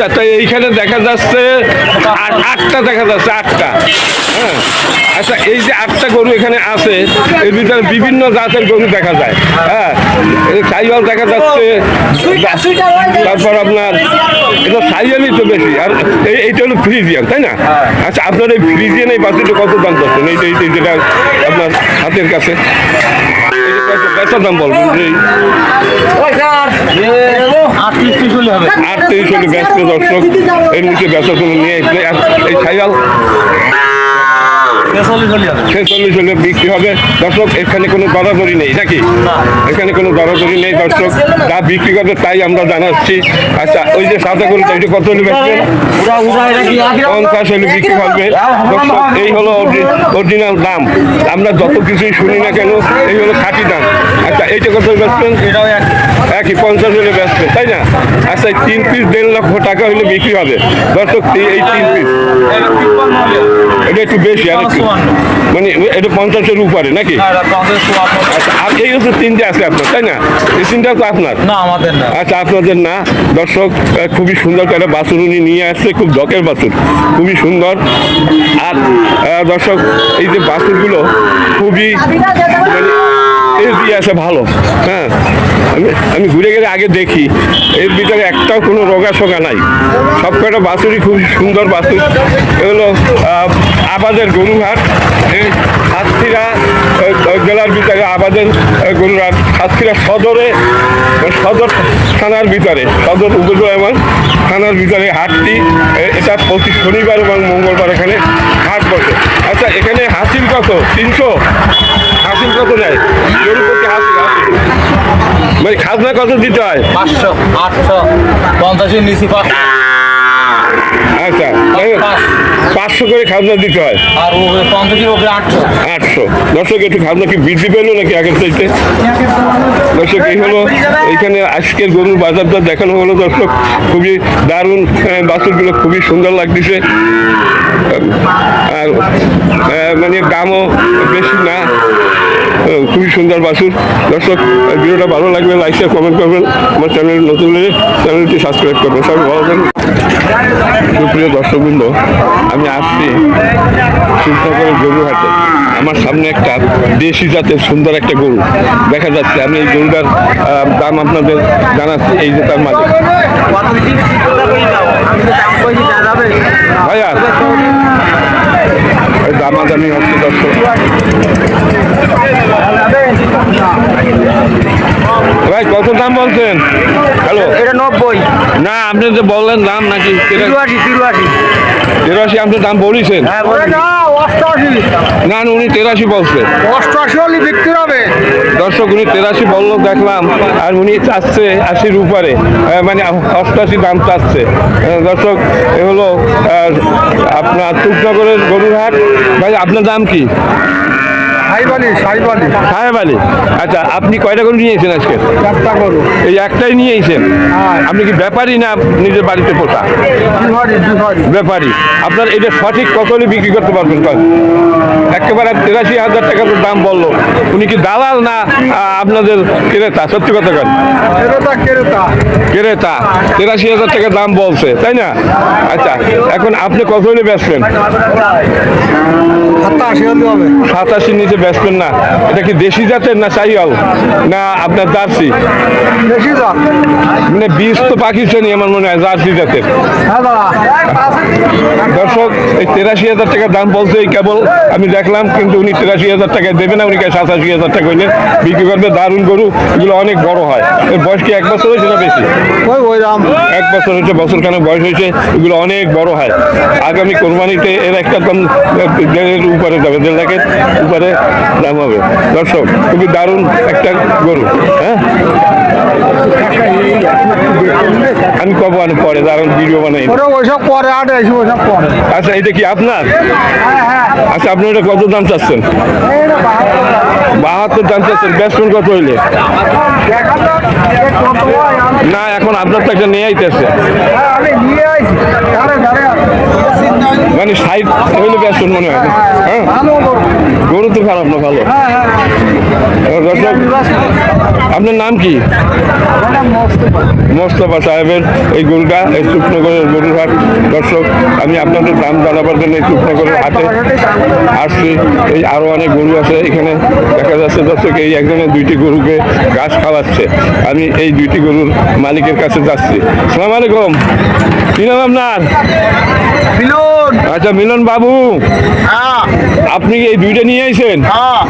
আচ্ছা, তাই এইখানে দেখা যাচ্ছে আটটা দেখা যাচ্ছে, আটটা। হ্যাঁ, আচ্ছা, এই যে আটটা গরু এখানে আছে, এর ভিতরে বিভিন্ন জাতের গরু দেখা যায়। হ্যাঁ, সাইওয়াল দেখা যাচ্ছে, তারপর আপনার এটা সাইওয়ালই তো বেশি, আর এইটা হলো ফ্রিজিয়ান, তাই না? আচ্ছা, আপনার এই ফ্রিজিয়ান এই বাছুরটা কত দাম চাচ্ছেন? এইটা যেটা আপনার হাতের কাছে বেচার দাম বলবেন যে 38 হলে হবে। 38 হলে ব্যস্ত দর্শক, এর নিচে বেচার জন্য নিয়ে আসলে এই সাইওয়াল 46 হলে বিক্রি হবে দর্শক। এখানে কোনো দরাদরি নেই নাকি? এখানে কোনো দরাদরি নেই দর্শক, যা বিক্রি করবে তাই আমরা জানাচ্ছি। আচ্ছা, ওই যে সাদা গরুটা ওইটা কত হলে বেচবেন? 50 হলে বিক্রি হবে দর্শক। এই হলো অরিজিনাল দাম, আমরা যত কিছুই শুনি না কেন এই হলো খাঁটি দাম। আচ্ছা, এইটা কত বেচবেন? এটাও একই 50 হলে বেচবেন, তাই না? আচ্ছা, 3 পিস 1.5 লক্ষ টাকা হলে বিক্রি হবে দর্শক। এই 3 পিস এটা একটু বেশি, আর একটু মানে এটা 50-এর উপরে নাকি? আচ্ছা, আর এই হচ্ছে 3টে আছে আপনার, তাই না? এই 3টা তো আপনার না, আমাদের না। আচ্ছা, আপনাদের না দর্শক। খুবই সুন্দর একটা বাছুর উনি নিয়ে আসছে, খুব জকের বাছুর, খুবই সুন্দর। আর দর্শক, এই যে বাছুরগুলো খুবই মানে দিয়ে আসে ভালো। হ্যাঁ, আমি ঘুরে গেলে আগে দেখি, এর ভিতরে একটাও কোনো রোগা সোগা নাই, সব কয়টা বাছুরই খুব সুন্দর বাছুর। এগুলো আবাদের গরুহাট, এই সাতক্ষীরা জেলার ভিতরে আবাদের গরুহাট, সাতক্ষীরা সদর থানার ভিতরে, সদর উপজেলা এবং থানার ভিতরে হাটটি। এটা প্রতি শনিবার এবং মঙ্গলবার এখানে হাট বসে। আচ্ছা, এখানে হাসিল কত? 300 হাসিল কত নেয়? গরু প্রতি হাসিল মানে খাজনা কত দিতে হয়? 500, 800, 50-এর নিচে 500। আচ্ছা, 500 করে খাজনা দিতে হয়, আর 50-এর উপরে 800। দর্শক, একটু খাজনা কি বৃদ্ধি পেলো নাকি আগের চাইতে? দর্শক, এই হলো এইখানে আজকের গরুর বাজারটা দেখানো হলো দর্শক। খুবই দারুণ, বাছুরগুলো খুবই সুন্দর লাগতেছে, আর মানে দামও বেশি না, খুবই সুন্দর বাছুর। দর্শক, ভিডিওটা ভালো লাগবে লাইক শেয়ার কমেন্ট করবেন, আমার চ্যানেল নতুন হলে চ্যানেলটি সাবস্ক্রাইব করবেন। সবাই ভালো থাকবেন। সুপ্রিয় দর্শকবৃন্দ, আমি আসছি শিবসাগরের গরুহাটে। আমার সামনে একটা দেশি জাতের সুন্দর একটা গরু দেখা যাচ্ছে। আমি এই গরুটার দাম আপনাদের জানাচ্ছি। এই যে তার মালিক ভাইয়া, দামাদামি হচ্ছে দর্শক। ভাই, কত দাম বলছেন? হ্যালো, এটা 90। না, আপনি যে বললেন দাম নাকি 83? আপনি দাম বলেছেন? না, উনি 83 বলছে। 88 হলে বিক্রি হবে দর্শক, উনি 83 বললো দেখলাম, আর উনি চাচ্ছে 80-র উপরে, মানে 88 দাম চাচ্ছে। দর্শক, এ হলো আপনার টুকনগরের গরুরহাট। ভাই, আপনার দাম কি? সাহেব আলী। আচ্ছা, আপনি কয়টা গরু নিয়েছেন আজকে? একটা গরু। এই একটাই নিয়েছেন? আপনি কি ব্যাপারী না নিজের বাড়িতে পোষা? ব্যাপারী। আপনার এটা সঠিক কত হলে বিক্রি করতে পারবেন? একেবারে 83,000 টাকা তো দাম বললো। উনি কি দালাল না আপনাদের ক্রেতা? সত্যি কথা কেন? ক্রেতা। 83,000 টাকা দাম বলছে, তাই না? আচ্ছা, এখন আপনি কত হলে বেচবেন? 87 নিচে বেচবেন না? এটা কি দেশি জাতের না সাইওয়াল না আপনার জার্সি? মানে বীজ তো পাকিস্তানি আমার মনে হয়, জার্সি জাতের। দর্শক, এই 83,000 টাকা দাম বলছে এই কেবল আমি দেখলাম, কিন্তু উনি 83,000 টাকায় দেবে না, উনি 87,000 টাকা হইলে বিক্রি করবে। দারুণ গরু, এগুলো অনেক বড় হয়। এর বয়স কি 1 বছর হয়েছে না বেশি? 1 বছর হয়েছে, বছরখানেক বয়স হয়েছে, এগুলো অনেক বড় হয়। আগামী কোরবানিতে এর একটা দাম 1.5-এর উপরে যাবে, 1.5 লাখের উপরে দাম হবে। দর্শক, খুবই দারুণ একটা গরু। হ্যাঁ, আমি কব পরে দারুণ ভিডিও বানাই। আচ্ছা, এটা কি আপনার? আচ্ছা, আপনি ওটা কত দাম চাচ্ছেন? 72 দাম চাচ্ছেন। বেচবেন কত হইলে? না, এখন আপনার তো একটা নিয়ে আইতেছে। মানে সাইড হইলে ব্যস্ত মনে হয় হ্যাঁ গরু তো খারাপ না ভালো দর্শক আপনার নাম কি মোস্তফা সাহেবের এই গরুটা এই শুকনগরের গরুর হাট দর্শক আমি আপনাদের দাম জানাবার জন্য এই শুকনগরের হাটে আসছি এই আরও অনেক গরু আছে এখানে দেখা যাচ্ছে দর্শক এই একজনের দুইটি গরুকে ঘাস খাওয়াচ্ছে আমি এই দুইটি গরুর মালিকের কাছে যাচ্ছি আসসালামু আলাইকুম কি নাম আপনার মিলন আচ্ছা মিলন বাবু হ্যাঁ আপনি এই দুইটা নিয়ে আইছেন হ্যাঁ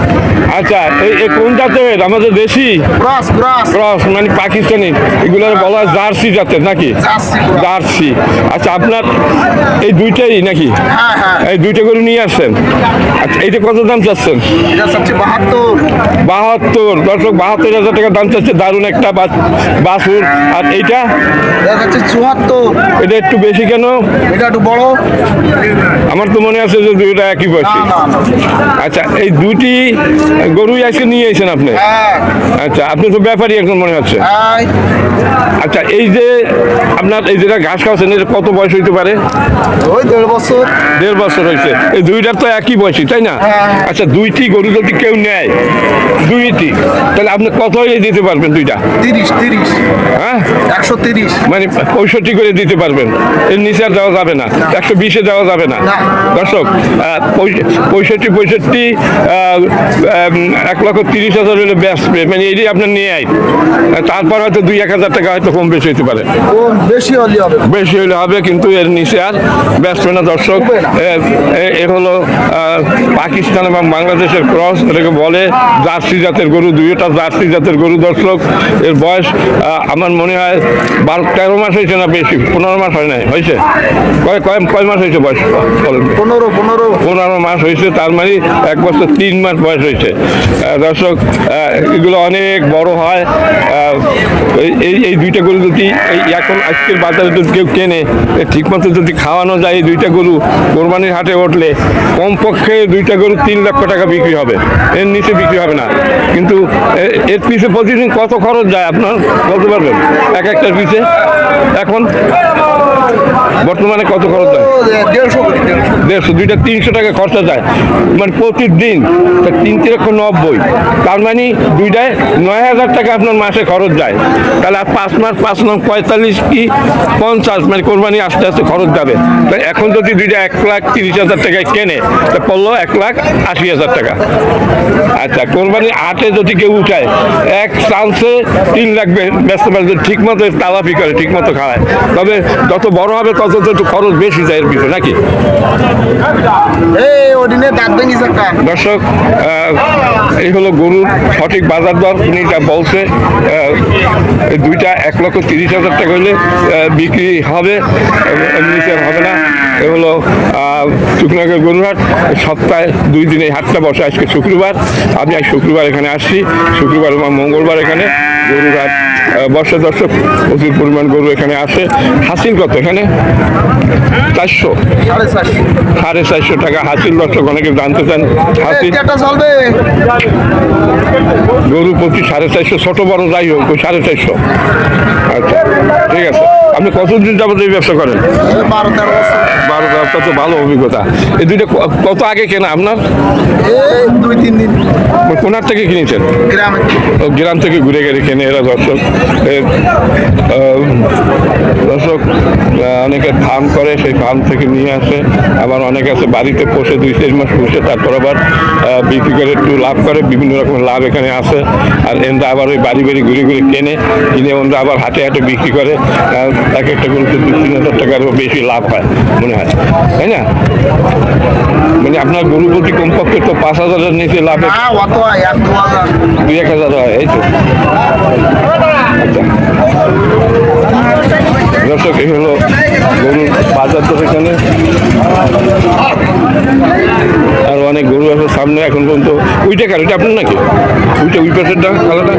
আচ্ছা এই কোন জাতের আমাদের দেশি ক্রস ক্রস ক্রস মানে পাকিস্তানি এগুলো বলা হয় জার্সি জাতের নাকি জার্সি আচ্ছা আপনার এই দুইটাই নাকি হ্যাঁ হ্যাঁ এই দুইটা গরু নিয়ে আসছেন আচ্ছা এইটা কত দাম চাচ্ছেন এটা সবচেয়ে 72 72 দর্শক 72,000 টাকা দাম চাচ্ছে দারুণ একটা বাছুর আর এইটা এটা হচ্ছে 74 এটা একটু বেশি কেন এটা একটু বড় আমার তো মনে আছে যে দুইটা একই বয়সী না না আচ্ছা এই দুইটি গরুই আজকে নিয়ে এসেছেন আপনি হ্যাঁ আচ্ছা আপনি তো ব্যাপারই এখন মনে হচ্ছে হ্যাঁ আচ্ছা এই যে আপনার এই যেটা ঘাস খাওয়াচ্ছেন এটা কত বয়স হইতে পারে ওই 1.5 বছর 1.5 বছর হয়েছে এই দুইটার তো একই বয়সী তাই না হ্যাঁ। আচ্ছা দুইটি গরু যদি কেউ নেয় দুইটি তাহলে আপনি কত হয়ে দিতে পারবেন দুইটা 30 হ্যাঁ 130 মানে 65 করে দিতে পারবেন এর নিচে আর দেওয়া যাবে না 120-এ দেওয়া যাবে না না। দর্শক 65 1,30,000 হলে বেসবে মানে এটি আপনার নিয়ে আই তারপর হয়তো 2-1,000 টাকা হয়তো কম বেশি হতে পারে ও বেশি হলে হবে বেশি হলে হবে কিন্তু এর নিচে আর বেচবে না দর্শক এ হলো পাকিস্তান এবং বাংলাদেশের ক্রস এটাকে বলে জার্সি জাতের গরু দুইটা জার্সি জাতের গরু দর্শক এর বয়স আমার মনে হয় 12-13 মাস হয়েছে না বেশি 15 মাস হয় নাই হয়েছে কয় মাস হয়েছে বয়স বলেন 15 মাস হয়েছে তার মানে 1 বছর 3 মাস বয়স হয়েছে দর্শক এগুলো অনেক বড় হয় এই দুইটা গরু যদি এই এখন আজকের বাজারে যদি কেউ কেনে ঠিকমতো যদি খাওয়ানো যায় এই দুইটা গরু কোরবানির হাটে উঠলে কমপক্ষে দুইটা গরু 3 লক্ষ টাকা বিক্রি হবে এর নিচে বিক্রি হবে না কিন্তু এর পিছে প্রতিদিন কত খরচ যায় আপনার বলতে পারবেন একটার পিছে এখন বর্তমানে কত খরচ যায় 150 দুইটা 300 টাকা খরচা যায় মানে প্রতিদিন 3,90,000 তার মানে দুইটায় 9,000 টাকা আপনার মাসে খরচ যায় তাহলে আর 5 মাস 45 কি 50 মানে কোরবানি আস্তে আস্তে খরচ যাবে তাই এখন যদি দুইটা 1,30,000 টাকায় কেনে তা পড়লো 1,80,000 টাকা আচ্ছা কোরবানির হাটে যদি কেউ উঠায় এক চান্সে 3 লাখ ব্যস্ত পারে ঠিক মতো তালাপি করে ঠিক মতো খাওয়ায় তবে যত বড় হবে তত তো একটু খরচ বেশি যায় এর পিছনে নাকি দর্শক এই হলো গরুর সঠিক বাজার দর উনি যা বলছে এই দুইটা 1,30,000 টাকা হলে বিক্রি হবে এমনিতে হবে না এ হলো শুকনগর গরুর হাট সপ্তাহে 2 দিন এই হাটটা বসে আজকে শুক্রবার আমি আজ শুক্রবার এখানে আসছি শুক্রবার এবং মঙ্গলবার এখানে গরুর হাট বর্ষা দর্শক প্রচুর পরিমাণ গরু এখানে আসে হাসিল কত এখানে 400 টাকা হাসিল দর্শক অনেকে জানতে চান হাসিল গরু প্রতি 450 ছোট বড় যাই হোক 450 আচ্ছা ঠিক আছে আপনি কতদিন যাবত এই ব্যবসা করেন 12-13 তো ভালো অভিজ্ঞতা এই দুইটা কত আগে কেনা আপনার 2-3 দিন কোনার থেকে কিনেছেন গ্রাম থেকে ঘুরে গেলে কেনে এরা দর্শক দর্শক অনেকে ফার্ম করে সেই ফার্ম থেকে নিয়ে আসে আবার অনেকে আছে বাড়িতে পোষে 2-3 মাস পুষে তারপর আবার বিক্রি করে একটু লাভ করে বিভিন্ন রকমের লাভ এখানে আছে আর এনরা আবার ওই বাড়ি ঘুরে কিনে ওনরা আবার হাটে বিক্রি করে এক একটা গরুতে 2-3,000 টাকার বেশি লাভ হয় মনে হয় তাই না মানে আপনার গরু প্রতি কমপক্ষে তো 5,000-এর নিচে লাভ 2-1,000 হয় এই তো দর্শক এই হলো গরুর বাজার দর এখানে আর অনেক গরু আছে সামনে এখন পর্যন্ত ওইটা কার এটা আপনার নাকি ওইটা ওই পাশেরটা আলাদা